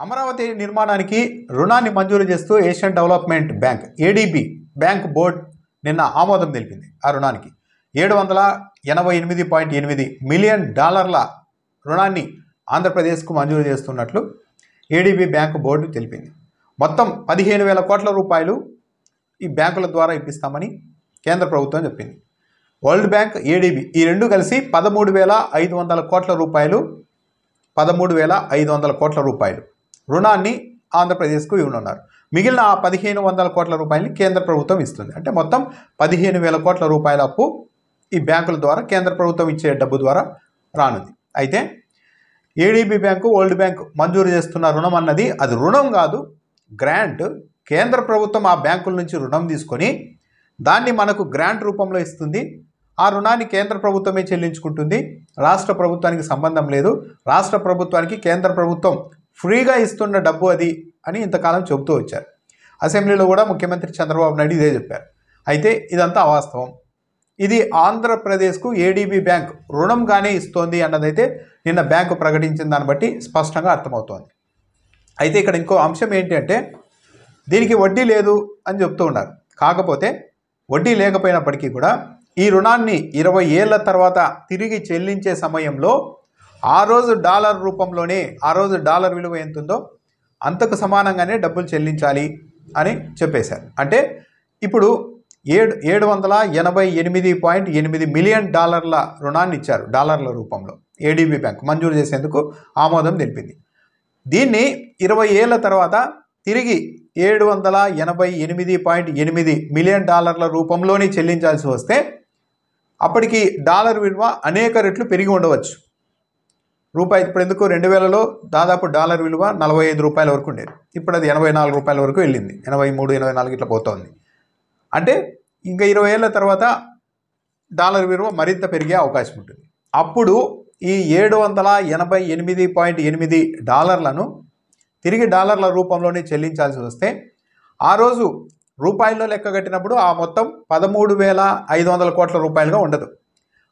అమరావతి నిర్మాణానికి రుణాన్ని మంజూరు చేస్తూ Asian development bank ADB bank board నిన్న ఆమోదం తెలిపింది. ఆ రుణానికి $788.8 మిలియన్ రుణాన్ని ఆంధ్రప్రదేశ్కు మంజూరు చేస్తున్నట్లు ఏడీబీ బ్యాంక్ బోర్డు తెలిపింది. మొత్తం 15,000 కోట్ల రూపాయలు ఈ బ్యాంకుల ద్వారా ఇప్పిస్తామని కేంద్ర ప్రభుత్వం చెప్పింది. వరల్డ్ బ్యాంక్, ఏడీబీ ఈ రెండు కలిసి 13,500 కోట్ల రూపాయలు 13,500 కోట్ల రూపాయలు రుణాన్ని ఆంధ్రప్రదేశ్కు ఇవ్వనున్నారు. మిగిలిన ఆ 1,500 కోట్ల రూపాయలని కేంద్ర ప్రభుత్వం ఇస్తుంది. అంటే మొత్తం 15,000 కోట్ల రూపాయల అప్పు ఈ బ్యాంకుల ద్వారా కేంద్ర ప్రభుత్వం ఇచ్చే డబ్బు ద్వారా రానుంది. అయితే ఏడీబీ బ్యాంకు, వరల్డ్ బ్యాంక్ మంజూరు చేస్తున్న రుణం అన్నది అది రుణం కాదు, గ్రాంట్. కేంద్ర ప్రభుత్వం ఆ బ్యాంకుల నుంచి రుణం తీసుకొని దాన్ని మనకు గ్రాంట్ రూపంలో ఇస్తుంది. ఆ రుణాన్ని కేంద్ర ప్రభుత్వమే చెల్లించుకుంటుంది. రాష్ట్ర ప్రభుత్వానికి సంబంధం లేదు. రాష్ట్ర ప్రభుత్వానికి కేంద్ర ప్రభుత్వం ఫ్రీగా ఇస్తున్న డబ్బు అది అని ఇంతకాలం చెబుతూ వచ్చారు. అసెంబ్లీలో కూడా ముఖ్యమంత్రి చంద్రబాబు నాయుడు ఇదే చెప్పారు. అయితే ఇదంతా అవాస్తవం. ఇది ఆంధ్రప్రదేశ్కు ఏడీబీ బ్యాంక్ రుణంగానే ఇస్తోంది అన్నదైతే నిన్న బ్యాంకు ప్రకటించిన దాన్ని బట్టి స్పష్టంగా అర్థమవుతోంది. అయితే ఇక్కడ ఇంకో అంశం ఏంటి అంటే దీనికి వడ్డీ లేదు అని చెప్తూ ఉన్నారు. కాకపోతే వడ్డీ లేకపోయినప్పటికీ కూడా ఈ రుణాన్ని 20 ఏళ్ల తర్వాత తిరిగి చెల్లించే సమయంలో ఆ రోజు డాలర్ రూపంలోనే, ఆ రోజు డాలర్ విలువ ఎంత ఉందో అంతకు సమానంగానే డబ్బులు చెల్లించాలి అని చెప్పేశారు. అంటే ఇప్పుడు $788.8 మిలియన్ రుణాన్ని ఇచ్చారు. డాలర్ల రూపంలో ఏడీబీ బ్యాంక్ మంజూరు చేసేందుకు ఆమోదం తెలిపింది. దీన్ని 20 ఏళ్ల తర్వాత తిరిగి $788.8 మిలియన్ రూపంలోనే చెల్లించాల్సి వస్తే అప్పటికి డాలర్ విలువ అనేక రెట్లు పెరిగి ఉండవచ్చు. రూపాయి ఇప్పుడు ఎందుకు 2000లో దాదాపు డాలర్ విలువ $45 వరకు ఉండేది. ఇప్పుడు అది $84 వరకు వెళ్ళింది. 83, 84 ఇట్లా పోతోంది. అంటే ఇంకా 20 ఏళ్ల తర్వాత డాలర్ విలువ మరింత పెరిగే అవకాశం ఉంటుంది. అప్పుడు ఈ $788.8 తిరిగి డాలర్ల రూపంలోనే చెల్లించాల్సి వస్తే ఆ రోజు రూపాయల్లో లెక్క కట్టినప్పుడు ఆ మొత్తం 13,500 కోట్ల రూపాయలుగా ఉండదు,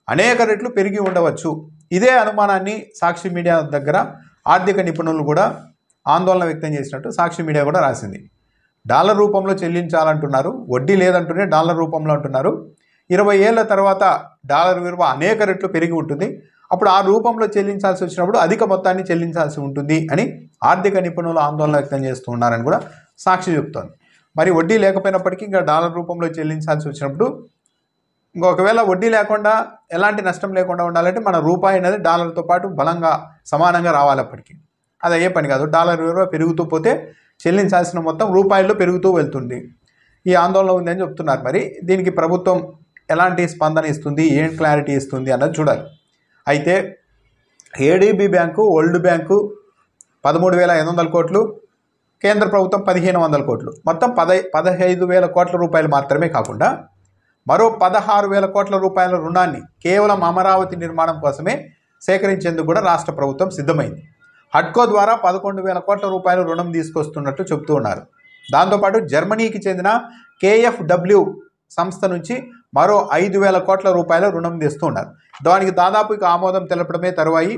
అనేక రెట్లు పెరిగి ఉండవచ్చు. ఇదే అనుమానాన్ని సాక్షి మీడియా దగ్గర ఆర్థిక నిపుణులు కూడా ఆందోళన వ్యక్తం చేసినట్టు సాక్షి మీడియా కూడా రాసింది. డాలర్ రూపంలో చెల్లించాలంటున్నారు, వడ్డీ లేదంటూనే డాలర్ రూపంలో అంటున్నారు. 20 ఏళ్ల తర్వాత డాలర్ విలువ అనేక రెట్లు పెరిగి ఉంటుంది. అప్పుడు ఆ రూపంలో చెల్లించాల్సి వచ్చినప్పుడు అధిక మొత్తాన్ని చెల్లించాల్సి ఉంటుంది అని ఆర్థిక నిపుణులు ఆందోళన వ్యక్తం చేస్తూ ఉన్నారని కూడా సాక్షి చెప్తోంది. మరి వడ్డీ లేకపోయినప్పటికీ ఇంకా డాలర్ రూపంలో చెల్లించాల్సి వచ్చినప్పుడు ఇంకొకవేళ వడ్డీ లేకుండా ఎలాంటి నష్టం లేకుండా ఉండాలంటే మన రూపాయి అనేది డాలర్తో పాటు బలంగా సమానంగా రావాలప్పటికీ. అది అయ్యే పని కాదు. డాలర్ విలువ పెరుగుతూ పోతే చెల్లించాల్సిన మొత్తం రూపాయల్లో పెరుగుతూ వెళ్తుంది. ఈ ఆందోళన ఉందని చెప్తున్నారు. మరి దీనికి ప్రభుత్వం ఎలాంటి స్పందన ఇస్తుంది, ఏం క్లారిటీ ఇస్తుంది అన్నది చూడాలి. అయితే ఏడీబీ బ్యాంకు, వరల్డ్ బ్యాంకు 13,500 కోట్లు, కేంద్ర ప్రభుత్వం 1,500 కోట్లు, మొత్తం 15,000 కోట్ల రూపాయలు మాత్రమే కాకుండా మరో 16,000 కోట్ల రూపాయల రుణాన్ని కేవలం అమరావతి నిర్మాణం కోసమే సేకరించేందుకు కూడా రాష్ట్ర ప్రభుత్వం సిద్ధమైంది. హడ్కో ద్వారా 11,000 కోట్ల రూపాయల రుణం తీసుకొస్తున్నట్టు చెబుతూ ఉన్నారు. దాంతోపాటు జర్మనీకి చెందిన KfW సంస్థ నుంచి మరో 5,000 కోట్ల రూపాయల రుణం తెస్తూ ఉన్నారు. దానికి దాదాపు ఇక ఆమోదం తెలపడమే తరువాయి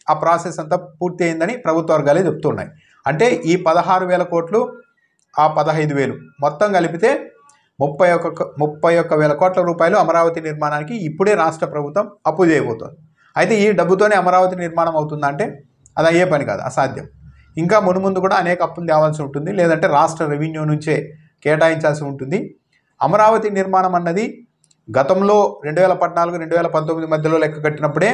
ఆ ప్రాసెస్ అంతా పూర్తి అయిందని ప్రభుత్వ వర్గాలే చెప్తున్నాయి. అంటే ఈ 16,000 కోట్లు, ఆ 15,000 మొత్తం కలిపితే 31,000 కోట్ల రూపాయలు అమరావతి నిర్మాణానికి ఇప్పుడే రాష్ట్ర ప్రభుత్వం అప్పు చేయబోతోంది. అయితే ఈ డబ్బుతోనే అమరావతి నిర్మాణం అవుతుందా అంటే అది అయ్యే పని కాదు, అసాధ్యం. ఇంకా మునుముందు కూడా అనేక అప్పులు తేవాల్సి ఉంటుంది, లేదంటే రాష్ట్ర రెవెన్యూ నుంచే కేటాయించాల్సి ఉంటుంది. అమరావతి నిర్మాణం అన్నది గతంలో 2014, 2019 మధ్యలో లెక్క కట్టినప్పుడే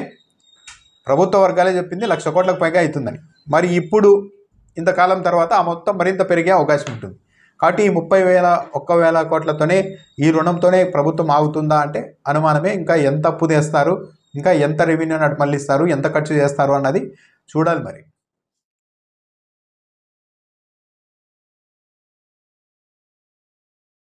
ప్రభుత్వ వర్గాలే చెప్పింది 1,00,000 కోట్లకు పైగా అవుతుందని. మరి ఇప్పుడు ఇంతకాలం తర్వాత ఆ మొత్తం మరింత పెరిగే అవకాశం ఉంటుంది. కాబట్టి ఈ 31,000 కోట్లతోనే, ఈ రుణంతోనే ప్రభుత్వం ఆగుతుందా అంటే అనుమానమే. ఇంకా ఎంత అప్పు తెస్తారు, ఇంకా ఎంత రెవెన్యూ మళ్ళిస్తారు, ఎంత ఖర్చు చేస్తారు అన్నది చూడాలి మరి.